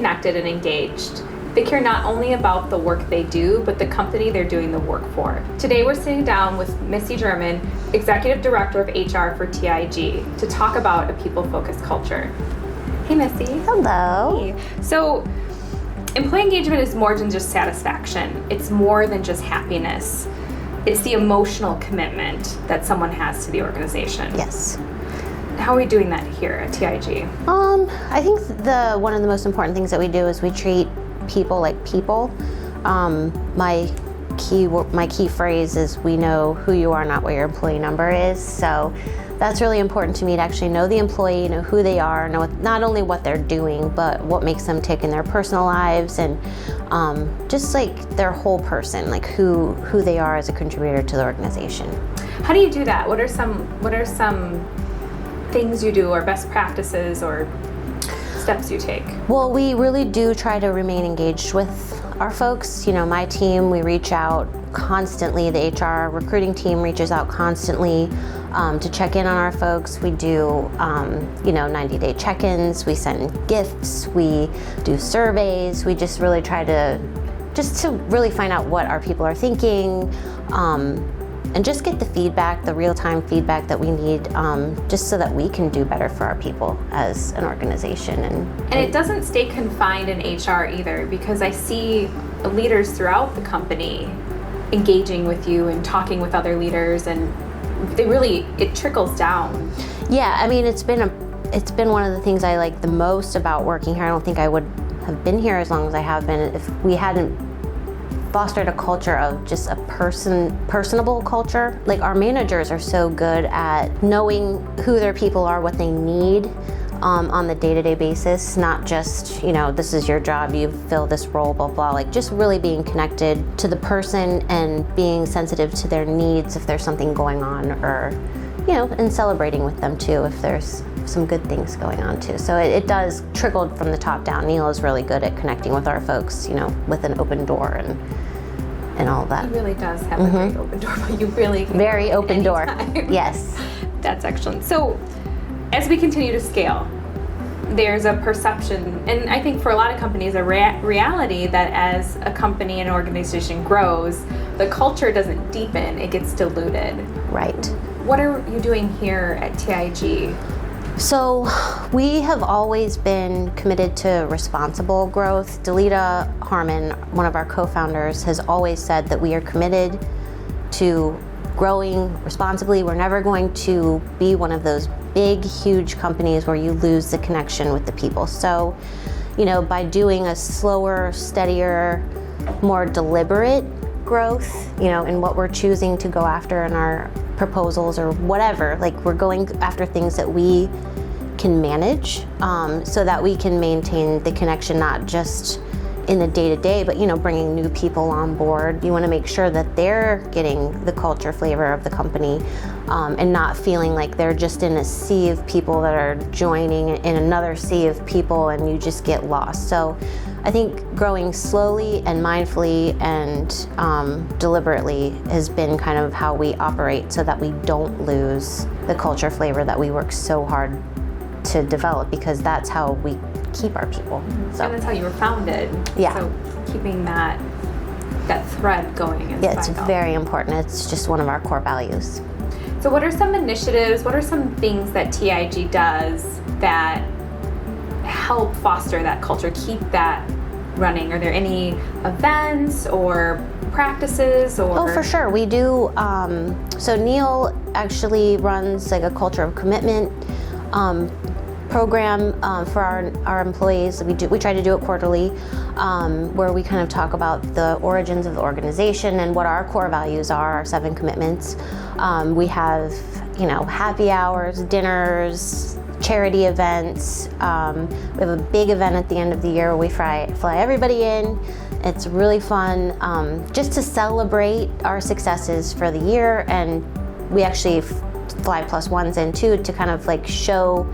connected and engaged. They care not only about the work they do, but the company they're doing the work for. Today we're sitting down with Missy German, Executive Director of HR for TIAG, to talk about a people-focused culture. Hey Missy. Hello. Hey. So, employee engagement is more than just satisfaction. It's more than just happiness. It's the emotional commitment that someone has to the organization. Yes. How are we doing that here at TIG? I think one of the most important things that we do is we treat people like people. My key phrase is, we know who you are, not what your employee number is. So that's really important to me, to actually know the employee, know who they are, know not only what they're doing, but what makes them tick in their personal lives, and just like their whole person, like who they are as a contributor to the organization. How do you do that? What are some things you do, or best practices, or steps you take? Well, we really do try to remain engaged with our folks. You know, my team, we reach out constantly. The HR recruiting team reaches out constantly to check in on our folks. We do, 90-day check-ins. We send gifts. We do surveys. We just really try to really find out what our people are thinking, and just get the feedback, the real-time feedback that we need, just so that we can do better for our people as an organization. And it doesn't stay confined in HR either, because I see leaders throughout the company engaging with you and talking with other leaders, and it trickles down. Yeah, I mean, it's been one of the things I like the most about working here. I don't think I would have been here as long as I have been if we hadn't fostered a culture of just a personable culture. Like, our managers are so good at knowing who their people are, what they need on the day-to-day basis, not just, this is your job, you fill this role, blah, blah. Like, just really being connected to the person and being sensitive to their needs if there's something going on, or, and celebrating with them too if there's some good things going on too. So it does trickle from the top down. Neil is really good at connecting with our folks, with an open door and all that. He really does have a great open door, but you really can very open door. Yes. That's excellent. So as we continue to scale, there's a perception, and I think for a lot of companies, a reality that as a company and organization grows, the culture doesn't deepen, it gets diluted. Right. What are you doing here at TIG? So we have always been committed to responsible growth. Delita Harmon, one of our co-founders, has always said that we are committed to growing responsibly. We're never going to be one of those big, huge companies where you lose the connection with the people. So, by doing a slower, steadier, more deliberate growth, in what we're choosing to go after in our proposals or whatever, like, we're going after things that we can manage, so that we can maintain the connection, not just in the day-to-day, but bringing new people on board. You want to make sure that they're getting the culture flavor of the company, and not feeling like they're just in a sea of people that are joining in another sea of people, and you just get lost. So I think growing slowly and mindfully and deliberately has been kind of how we operate, so that we don't lose the culture flavor that we work so hard to develop, because that's how we keep our people. So. And that's how you were founded. Yeah. So keeping that thread going is vital. It's very important. It's just one of our core values. So what are some initiatives, what are some things that TIG does that help foster that culture, keep that running? Are there any events or practices? Or? Oh, for sure. We do. So Neil actually runs like a culture of commitment program for our employees. We try to do it quarterly, where we kind of talk about the origins of the organization and what our core values are, our 7 commitments. We have, happy hours, dinners, charity events. We have a big event at the end of the year where we fly everybody in. It's really fun, just to celebrate our successes for the year, and we actually fly +1s in too, to kind of like show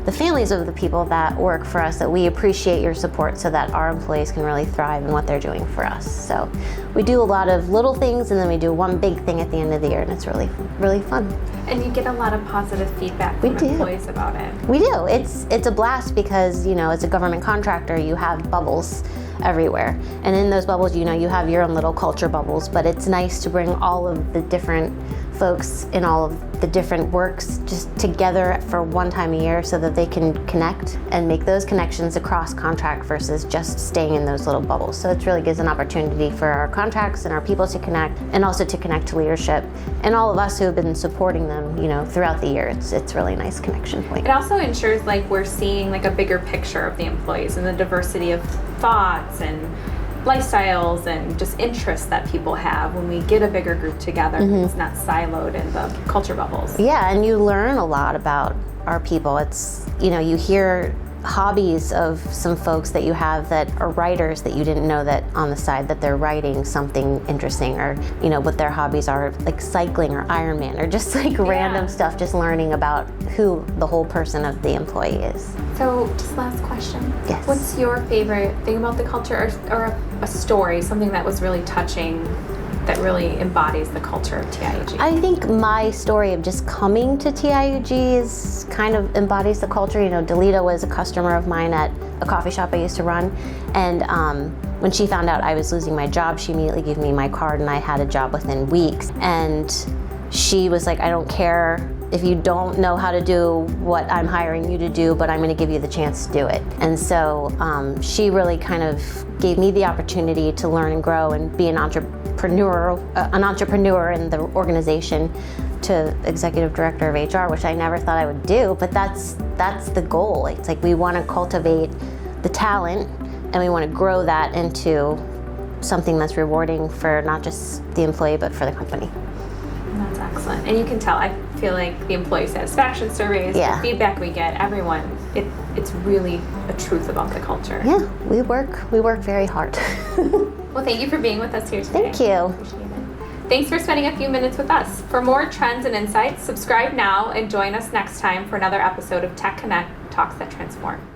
the families of the people that work for us, that we appreciate your support so that our employees can really thrive in what they're doing for us. So we do a lot of little things, and then we do one big thing at the end of the year, and it's really, really fun. And you get a lot of positive feedback from employees about it. We do. It's a blast because, as a government contractor, you have bubbles everywhere. And in those bubbles, you have your own little culture bubbles, but it's nice to bring all of the different folks in all of the different works just together for one time a year so that they can connect and make those connections across contract versus just staying in those little bubbles. So it really gives an opportunity for our contracts and our people to connect, and also to connect to leadership and all of us who have been supporting them, throughout the year. It's really nice connection point. It also ensures we're seeing a bigger picture of the employees and the diversity of thoughts and lifestyles and just interests that people have when we get a bigger group together. It's not siloed in the culture bubbles. Yeah, and you learn a lot about our people. It's, you hear hobbies of some folks that you have that are writers that you didn't know that on the side that they're writing something interesting, or what their hobbies are, like cycling or Ironman, or just random stuff, just learning about who the whole person of the employee is. So just last question. Yes. What's your favorite thing about the culture, or a story, something that was really touching, that really embodies the culture of TIAG? I think my story of just coming to TIAG kind of embodies the culture. Delita was a customer of mine at a coffee shop I used to run, and when she found out I was losing my job, she immediately gave me my card, and I had a job within weeks. And she was like, I don't care if you don't know how to do what I'm hiring you to do, but I'm going to give you the chance to do it. And so she really kind of gave me the opportunity to learn and grow and be an entrepreneur in the organization, to executive director of HR, which I never thought I would do, but that's the goal. It's we want to cultivate the talent, and we want to grow that into something that's rewarding for not just the employee, but for the company. That's excellent. And you can tell, I feel like the employee satisfaction surveys, the feedback we get, everyone, it's really a truth about the culture. Yeah, we work very hard. Well, thank you for being with us here today. Thank you. Appreciate it. Thanks for spending a few minutes with us. For more trends and insights, subscribe now and join us next time for another episode of Tech Connect Talks That Transform.